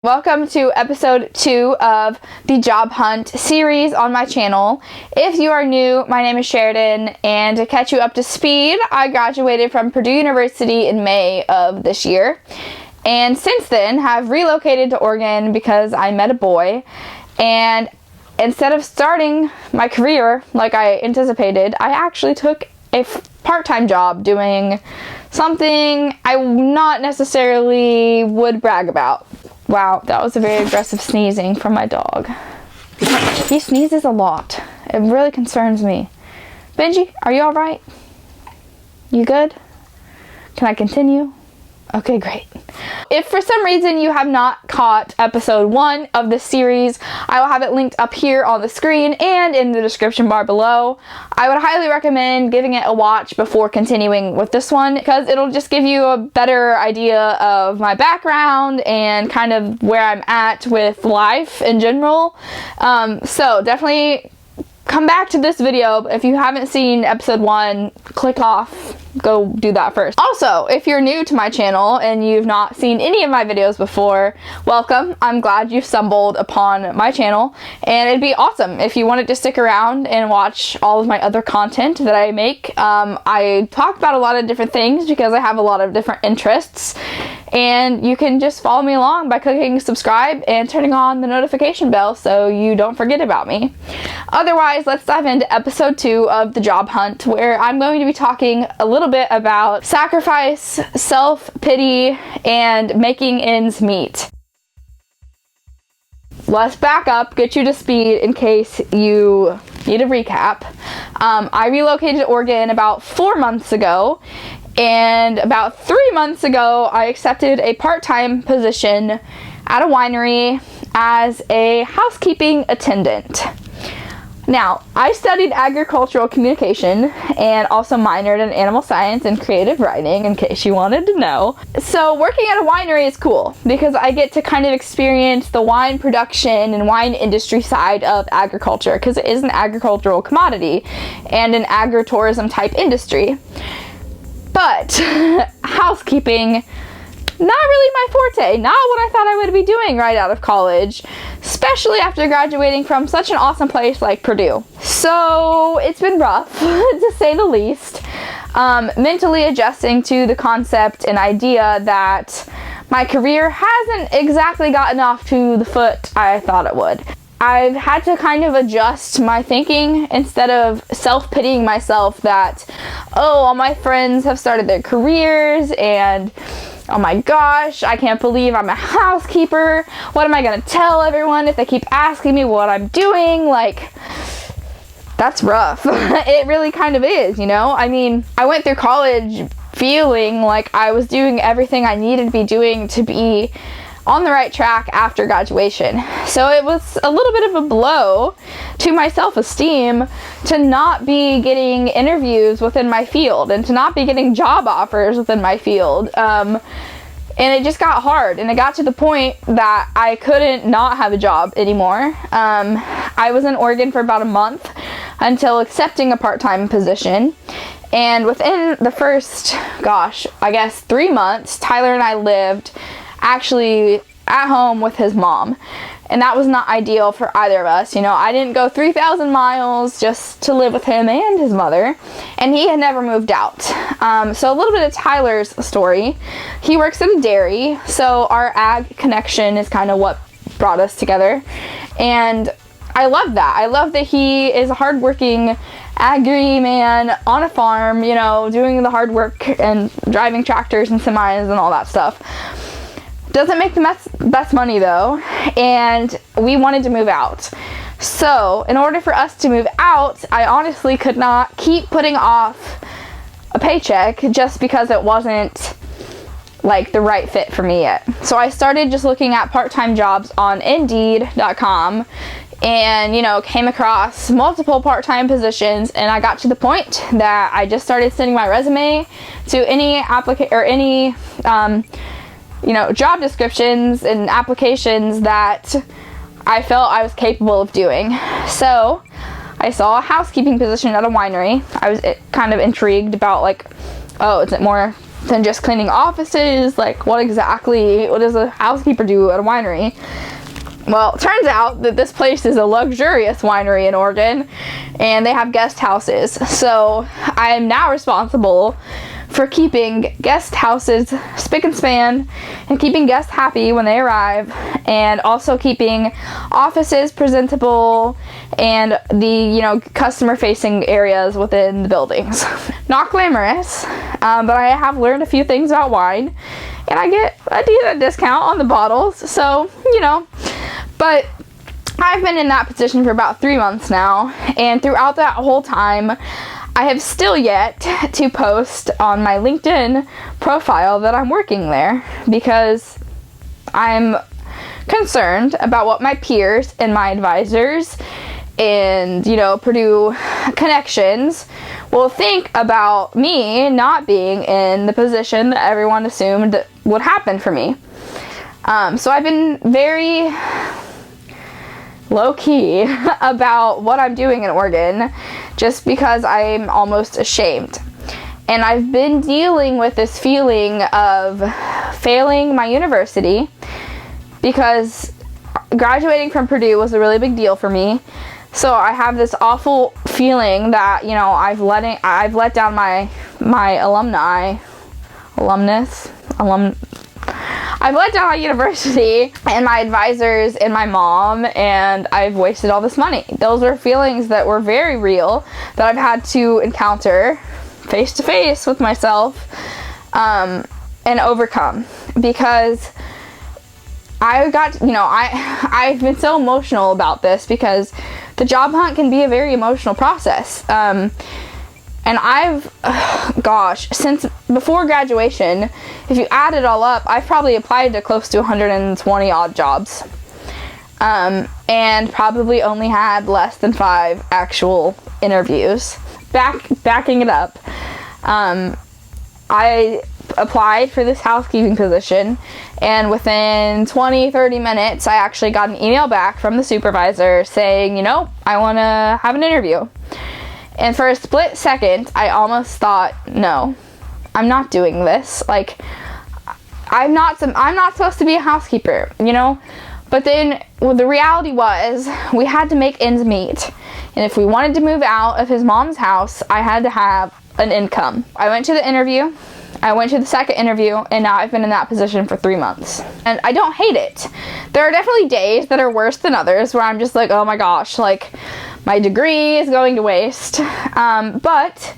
Welcome to episode 2 of the Job Hunt series on my channel. If you are new, my name is Sheridan, and to catch you up to speed, I graduated from Purdue University in May of this year, and since then have relocated to Oregon because I met a boy, and instead of starting my career like I anticipated, I actually took a part-time job doing something I not necessarily would brag about. Wow, that was a very aggressive sneezing from my dog. He sneezes a lot. It really concerns me. Benji, are you alright? You good? Can I continue? Okay, great. If for some reason you have not caught episode 1 of this series, I will have it linked up here on the screen and in the description bar below. I would highly recommend giving it a watch before continuing with this one, because it'll just give you a better idea of my background and kind of where I'm at with life in general. So definitely come back to this video. If you haven't seen episode 1, click off, go do that first. Also, if you're new to my channel and you've not seen any of my videos before, welcome. I'm glad you stumbled upon my channel, and it'd be awesome if you wanted to stick around and watch all of my other content that I make. I talk about a lot of different things because I have a lot of different interests, and you can just follow me along by clicking subscribe and turning on the notification bell so you don't forget about me. Otherwise, let's dive into episode 2 of the Job Hunt, where I'm going to be talking a little bit about sacrifice, self-pity, and making ends meet. Let's back up, get you to speed in case you need a recap. I relocated to Oregon about 4 months ago, and about 3 months ago I accepted a part-time position at a winery as a housekeeping attendant. Now, I studied agricultural communication and also minored in animal science and creative writing, in case you wanted to know. So working at a winery is cool because I get to kind of experience the wine production and wine industry side of agriculture, because it is an agricultural commodity and an agritourism type industry. But housekeeping, not really my forte, not what I thought I would be doing right out of college, especially after graduating from such an awesome place like Purdue. So it's been rough, to say the least, mentally adjusting to the concept and idea that my career hasn't exactly gotten off to the foot I thought it would. I've had to kind of adjust my thinking instead of self-pitying myself that, oh, all my friends have started their careers and oh my gosh, I can't believe I'm a housekeeper. What am I gonna tell everyone if they keep asking me what I'm doing? Like, that's rough. It really kind of is, you know? I mean, I went through college feeling like I was doing everything I needed to be doing to be on the right track after graduation. So it was a little bit of a blow to my self-esteem to not be getting interviews within my field and to not be getting job offers within my field. And it just got hard, and it got to the point that I couldn't not have a job anymore. I was in Oregon for about a month until accepting a part-time position. And within the first, I guess 3 months, Tyler and I lived actually at home with his mom, and that was not ideal for either of us. You know, I didn't go 3,000 miles just to live with him and his mother, and he had never moved out. So a little bit of Tyler's story. He works in a dairy, so our ag connection is kind of what brought us together, and I love that. I love that he is a hardworking agri man on a farm, you know, doing the hard work and driving tractors and semis and all that stuff. Doesn't make the best money though, and we wanted to move out. So in order for us to move out, I honestly could not keep putting off a paycheck just because it wasn't like the right fit for me yet. So I started just looking at part-time jobs on Indeed.com, and you know, came across multiple part-time positions, and I got to the point that I just started sending my resume to any you know, job descriptions and applications that I felt I was capable of doing. So I saw a housekeeping position at a winery. I was kind of intrigued about, like, oh, is it more than just cleaning offices. Like, what does a housekeeper do at a winery? Well, it turns out that this place is a luxurious winery in Oregon, and they have guest houses. So I am now responsible for keeping guest houses spick and span, and keeping guests happy when they arrive, and also keeping offices presentable, and the customer facing areas within the buildings. Not glamorous, but I have learned a few things about wine, and I get a decent discount on the bottles, so but I've been in that position for about 3 months now, and throughout that whole time I have still yet to post on my LinkedIn profile that I'm working there, because I'm concerned about what my peers and my advisors and Purdue connections will think about me not being in the position that everyone assumed would happen for me. So I've been very low-key about what I'm doing in Oregon, just because I'm almost ashamed. And I've been dealing with this feeling of failing my university, because graduating from Purdue was a really big deal for me. So I have this awful feeling that I've let down my I've let down my university and my advisors and my mom, and I've wasted all this money. Those are feelings that were very real, that I've had to encounter face to face with myself and overcome, because I've been so emotional about this, because the job hunt can be a very emotional process. And since before graduation, if you add it all up, I've probably applied to close to 120 odd jobs. And probably only had less than 5 actual interviews. Backing it up, I applied for this housekeeping position, and within 20-30 minutes, I actually got an email back from the supervisor saying, I want to have an interview. And for a split second, I almost thought, no, I'm not doing this. Like, I'm not supposed to be a housekeeper, But then, the reality was, we had to make ends meet. And if we wanted to move out of his mom's house, I had to have an income. I went to the interview. I went to the second interview, and now I've been in that position for 3 months. And I don't hate it. There are definitely days that are worse than others, where I'm just like, oh my gosh, like, my degree is going to waste. But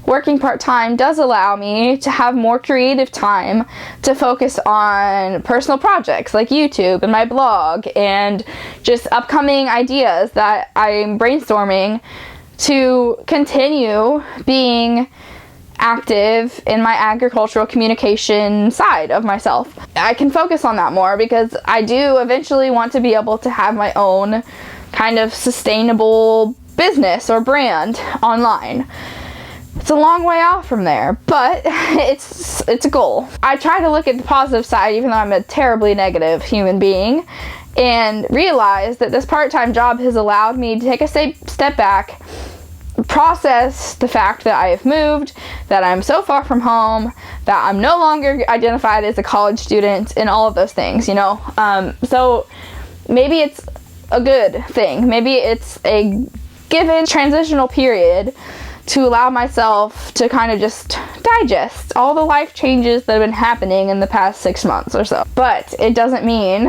working part-time does allow me to have more creative time to focus on personal projects like YouTube and my blog, and just upcoming ideas that I'm brainstorming to continue being active in my agricultural communication side of myself. I can focus on that more, because I do eventually want to be able to have my own kind of sustainable business or brand online. It's a long way off from there, but it's a goal. I try to look at the positive side, even though I'm a terribly negative human being, and realize that this part-time job has allowed me to take a step back, process the fact that I have moved, that I'm so far from home, that I'm no longer identified as a college student, and all of those things, So maybe it's a good thing. Maybe it's a given transitional period to allow myself to kind of just digest all the life changes that have been happening in the past 6 months or so. But it doesn't mean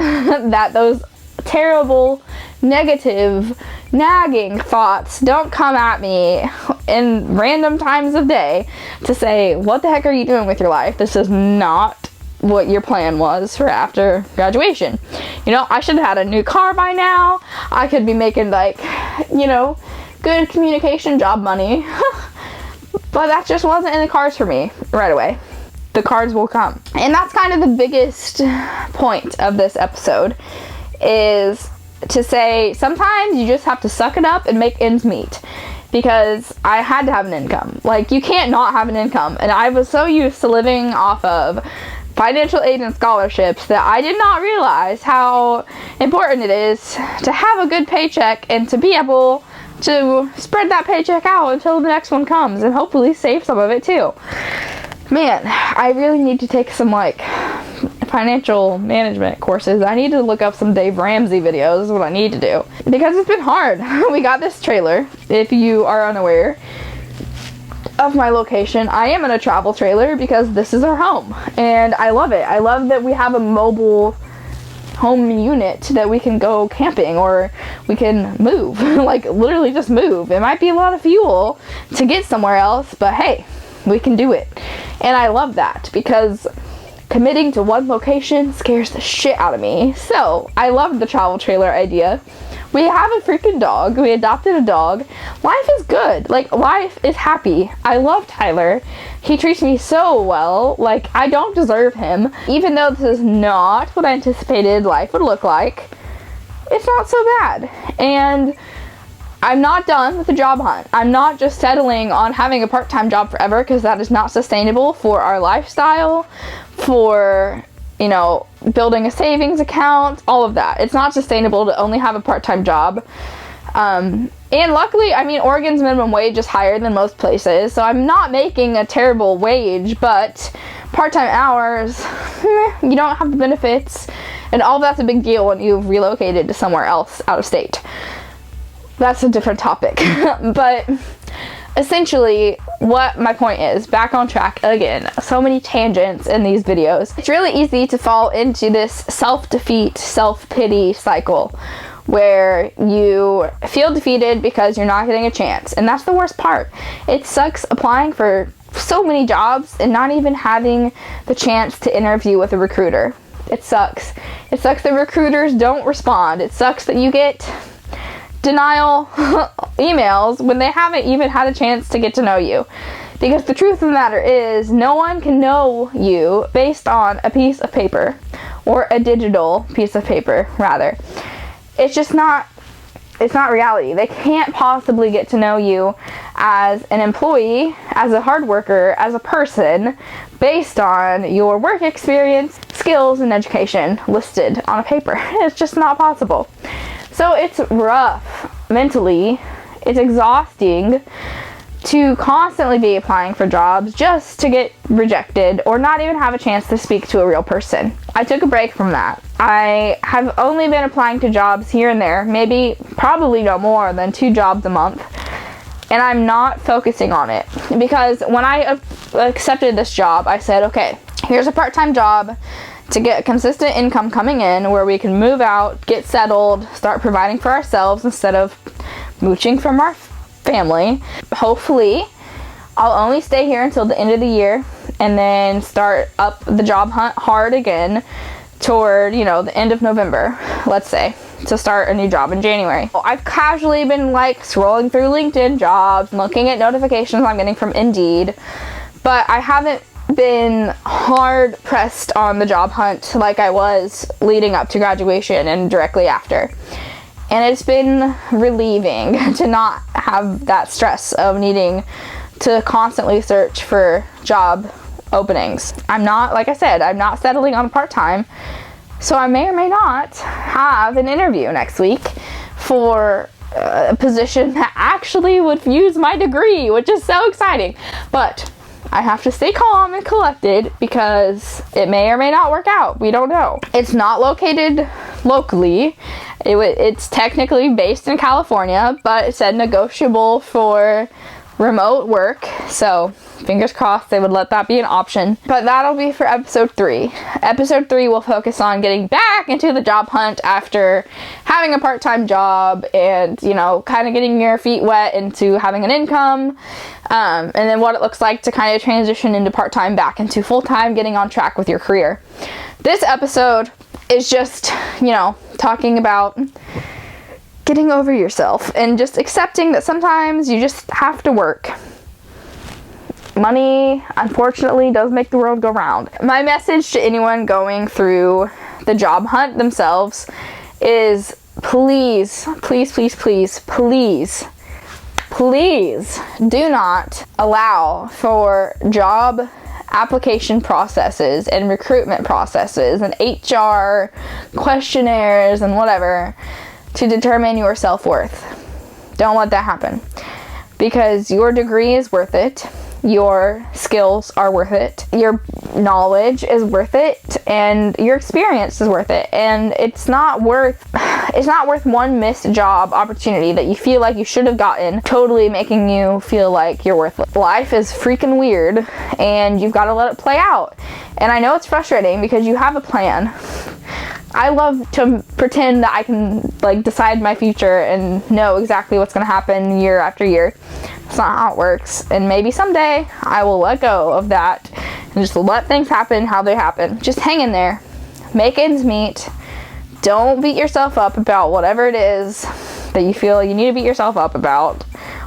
that those terrible, negative, nagging thoughts don't come at me in random times of day to say, what the heck are you doing with your life? This is not what your plan was for after graduation. I should have had a new car by now. I could be making good communication job money. But that just wasn't in the cards for me right away. The cards will come. And that's kind of the biggest point of this episode, is to say sometimes you just have to suck it up and make ends meet. Because I had to have an income. Like, you can't not have an income. And I was so used to living off of financial aid and scholarships that I did not realize how important it is to have a good paycheck and to be able to spread that paycheck out until the next one comes, and hopefully save some of it too. Man, I really need to take some like financial management courses. I need to look up some Dave Ramsey videos is what I need to do, because it's been hard. We got this trailer. If you are unaware of my location, I am in a travel trailer because this is our home, and I love it. I love that we have a mobile home unit that we can go camping, or we can move. Like literally just move. It might be a lot of fuel to get somewhere else, but hey, we can do it. And I love that, because committing to one location scares the shit out of me. So I love the travel trailer idea. We have a freaking dog. We adopted a dog. Life is good. Like, life is happy. I love Tyler. He treats me so well. Like, I don't deserve him. Even though this is not what I anticipated life would look like, it's not so bad. And I'm not done with the job hunt. I'm not just settling on having a part-time job forever, because that is not sustainable for our lifestyle, for, you know, building a savings account, all of that. It's not sustainable to only have a part-time job. And luckily, I mean, Oregon's minimum wage is higher than most places, so I'm not making a terrible wage, but part-time hours, you don't have the benefits, and all that's a big deal when you've relocated to somewhere else out of state. That's a different topic. But essentially, what my point is, back on track again, so many tangents in these videos. It's really easy to fall into this self-defeat, self-pity cycle where you feel defeated because you're not getting a chance. And that's the worst part. It sucks applying for so many jobs and not even having the chance to interview with a recruiter. It sucks. It sucks that recruiters don't respond. It sucks that you get denial emails when they haven't even had a chance to get to know you. Because the truth of the matter is, no one can know you based on a piece of paper, or a digital piece of paper, rather. It's just not, it's not reality. They can't possibly get to know you as an employee, as a hard worker, as a person, based on your work experience, skills, and education listed on a paper. It's just not possible. So it's rough mentally. It's exhausting to constantly be applying for jobs just to get rejected or not even have a chance to speak to a real person. I took a break from that. I have only been applying to jobs here and there, probably no more than 2 jobs a month. And I'm not focusing on it, because when I accepted this job, I said, okay, here's a part-time job to get a consistent income coming in where we can move out, get settled, start providing for ourselves instead of mooching from our family. Hopefully, I'll only stay here until the end of the year and then start up the job hunt hard again toward, you know, the end of November, let's say, to start a new job in January. I've casually been like scrolling through LinkedIn jobs, looking at notifications I'm getting from Indeed, but I haven't been hard pressed on the job hunt like I was leading up to graduation and directly after. And it's been relieving to not have that stress of needing to constantly search for job openings. I'm not, like I said, I'm not settling on part-time, so I may or may not have an interview next week for a position that actually would use my degree, which is so exciting. But I have to stay calm and collected because it may or may not work out. We don't know. It's not located locally. It's technically based in California, but it said negotiable for remote work. So fingers crossed they would let that be an option. But that'll be for episode 3. Episode 3 will focus on getting back into the job hunt after having a part-time job and, you know, kind of getting your feet wet into having an income. And then what it looks like to kind of transition into part-time back into full-time, getting on track with your career. This episode is just, you know, talking about getting over yourself and just accepting that sometimes you just have to work. Money, unfortunately, does make the world go round. My message to anyone going through the job hunt themselves is please, please, please, please, please, please do not allow for job application processes and recruitment processes and HR questionnaires and whatever to determine your self-worth. Don't let that happen, because your degree is worth it. your skills are worth it, your knowledge is worth it, and your experience is worth it. And it's not worth one missed job opportunity that you feel like you should have gotten totally making you feel like you're worthless. Life is freaking weird, and you've got to let it play out. And I know it's frustrating because you have a plan. I love to pretend that I can like decide my future and know exactly what's going to happen year after year. It's not how it works. And maybe someday I will let go of that and just let things happen how they happen. Just hang in there. Make ends meet. Don't beat yourself up about whatever it is that you feel you need to beat yourself up about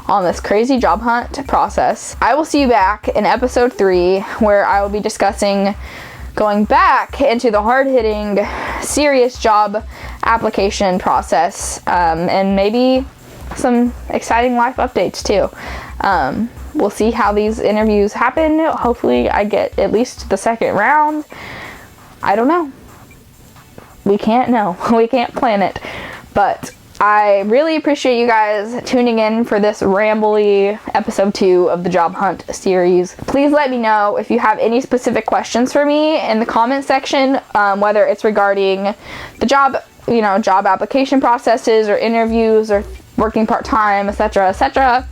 on this crazy job hunt process. I will see you back in episode 3, where I will be discussing going back into the hard-hitting, serious job application process, and maybe some exciting life updates too. We'll see how these interviews happen. Hopefully I get at least the second round. I don't know. We can't know. We can't plan it. But I really appreciate you guys tuning in for this rambly episode 2 of the Job Hunt series. Please let me know if you have any specific questions for me in the comment section, whether it's regarding the job application processes or interviews or working part-time, etc., etc.,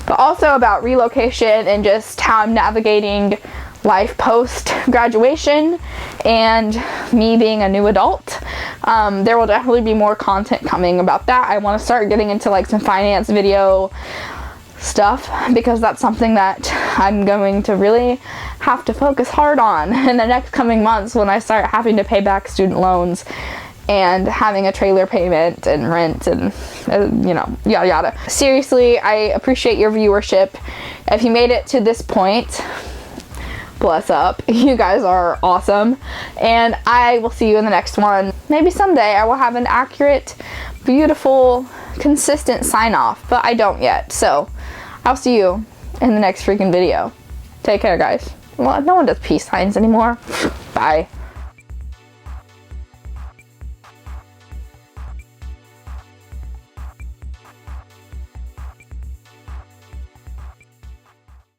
but also about relocation and just how I'm navigating life post-graduation and me being a new adult. There will definitely be more content coming about that. I want to start getting into like some finance video stuff because that's something that I'm going to really have to focus hard on in the next coming months when I start having to pay back student loans and having a trailer payment and rent and yada yada. Seriously, I appreciate your viewership. If you made it to this point, bless up. You guys are awesome. And I will see you in the next one. Maybe someday I will have an accurate, beautiful, consistent sign off, but I don't yet. So I'll see you in the next freaking video. Take care, guys. Well, no one does peace signs anymore. Bye.